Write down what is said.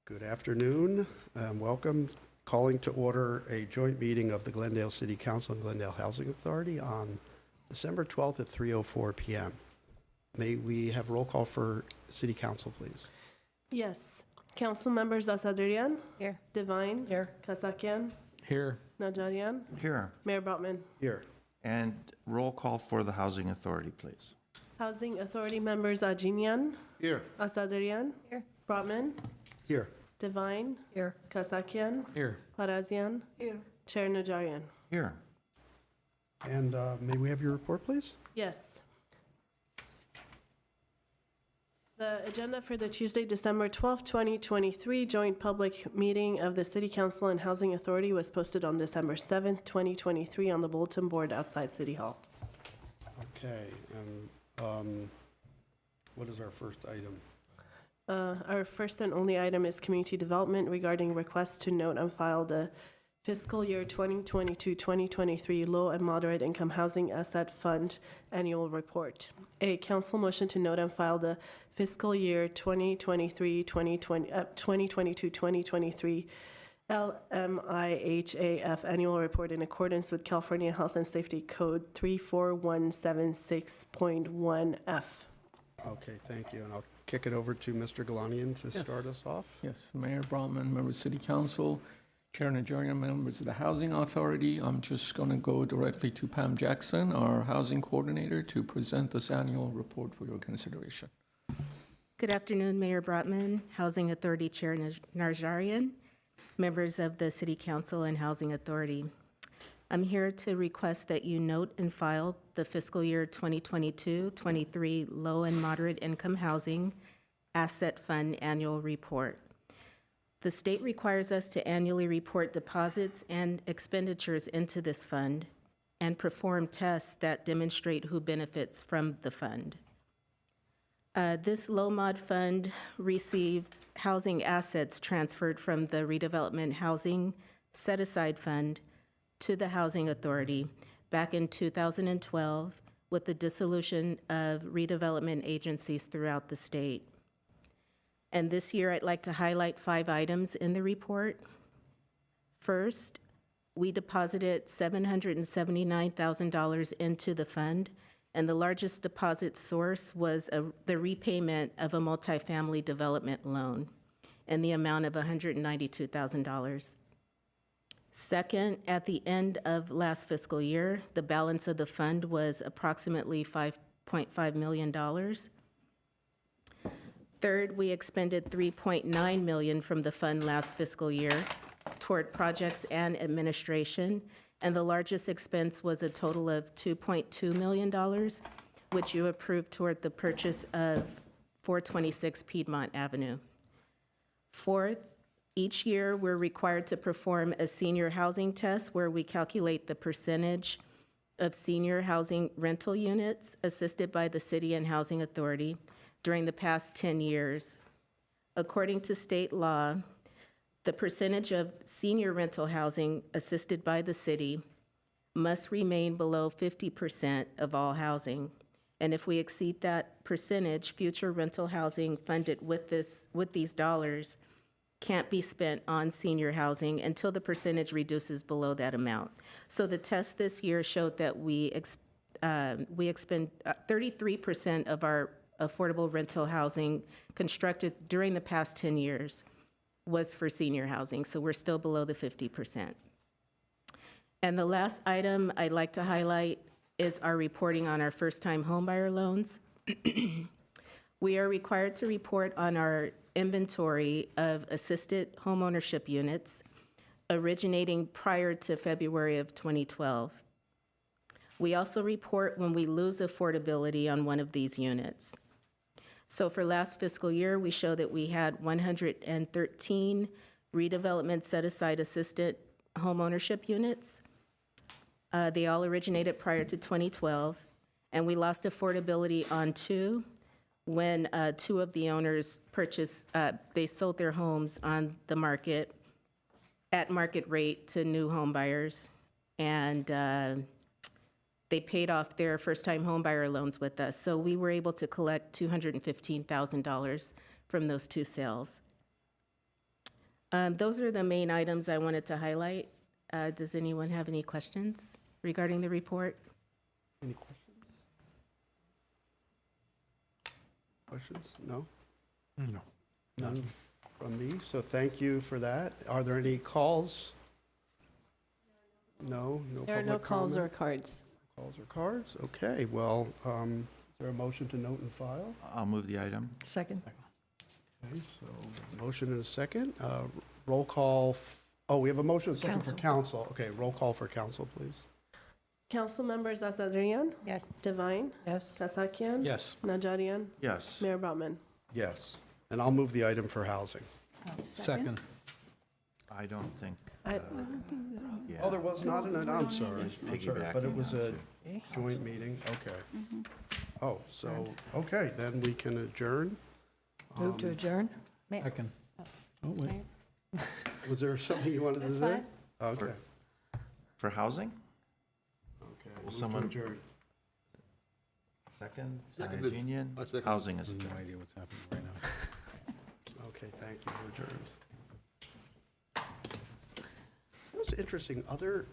Good afternoon, and welcome. Calling to order a joint meeting of the Glendale City Council and Glendale Housing Authority on December 12th at 3:04 p.m. May we have roll call for City Council, please? Yes. Council members Asadrian, Here. Divine, Here. Kasakian, Here. Najarian, Here. Mayor Brotman. Here. And roll call for the Housing Authority, please. Housing Authority members Ajinian, Here. Asadrian, Here. Brotman, Here. Divine, Here. Kasakian, Here. Parazian, Here. Chair Najarian. Here. And may we have your report, please? Yes. The agenda for the Tuesday, December 12th, 2023 joint public meeting of the City Council and Housing Authority was posted on December 7th, 2023 on the bulletin board outside City Hall. Okay, and what is our first item? Our first and only item is community development regarding requests to note and file the fiscal year 2022-2023 Low and Moderate Income Housing Asset Fund Annual Report. A council motion to note and file the fiscal year 2022-2023 LMIHAF Annual Report in accordance with California Health and Safety Code 34176.1F. Okay, thank you, and I'll kick it over to Mr. Galanian to Yes. start us off. Yes, Mayor Brotman, members of City Council, Chair Najarian, members of the Housing Authority. I'm just going to go directly to Pam Jackson, our Housing Coordinator, to present this annual report for your consideration. Good afternoon, Mayor Brotman, Housing Authority Chair Najarian, members of the City Council and Housing Authority. I'm here to request that you note and file the fiscal year 2022-23 Low and Moderate Income Housing Asset Fund Annual Report. The state requires us to annually report deposits and expenditures into this fund and perform tests that demonstrate who benefits from the fund. This low mod fund received housing assets transferred from the Redevelopment Housing Set-Aside Fund to the Housing Authority back in 2012 with the dissolution of redevelopment agencies throughout the state. And this year, I'd like to highlight 5 items in the report. First, we deposited $779,000 into the fund, and the largest deposit source was the repayment of a multifamily development loan in the amount of $192,000. Second, at the end of last fiscal year, the balance of the fund was approximately $5.5 million. Third, we expended $3.9 million from the fund last fiscal year toward projects and administration, and the largest expense was a total of $2.2 million, which you approved toward the purchase of 426 Piedmont Avenue. Fourth, each year we're required to perform a senior housing test where we calculate the percentage of senior housing rental units assisted by the City and Housing Authority during the past 10 years. According to state law, the percentage of senior rental housing assisted by the city must remain below 50% of all housing. And if we exceed that percentage, future rental housing funded with these dollars can't be spent on senior housing until the percentage reduces below that amount. So the test this year showed that we expend 33% of our affordable rental housing constructed during the past 10 years was for senior housing, so we're still below the 50%. And the last item I'd like to highlight is our reporting on our first-time homebuyer loans. We are required to report on our inventory of assisted homeownership units originating prior to February of 2012. We also report when we lose affordability on one of these units. So for last fiscal year, we show that we had 113 redevelopment set-aside assisted homeownership units. They all originated prior to 2012, and we lost affordability on 2 when 2 of the owners they sold their homes on the market at market rate to new home buyers, and they paid off their first-time homebuyer loans with us. So we were able to collect $215,000 from those 2 sales. Those are the main items I wanted to highlight. Does anyone have any questions regarding the report? Any questions? Questions? No? No. None from me, so thank you for that. Are there any calls? No? No There are no public calls or comment? cards. Calls or cards? Okay, well, is there a motion to note and file? I'll move the item. Second. Okay, so motion and a second. Roll call, we have a motion and a second for council. Okay, roll call for council, please. Council members Asadrian, Yes. Divine, Yes. Kasakian. Yes. Najarian, Yes. Mayor Brotman. Yes. And I'll move the item for housing. Second. I don't think, I- yeah. Oh, there was not I'm sorry. Just I'm sorry, but it piggybacking was a onto- joint meeting, okay. Oh, so, okay, then we can adjourn. Move to adjourn? Second. Oh, wait. Was there something you wanted to say? That's Okay. For housing? Okay. Will move to someone- adjourn. Second? Seconded. Union? I second. Housing is No adjourned. idea what's happening right now. Okay, thank you, we're adjourned. It was interesting, other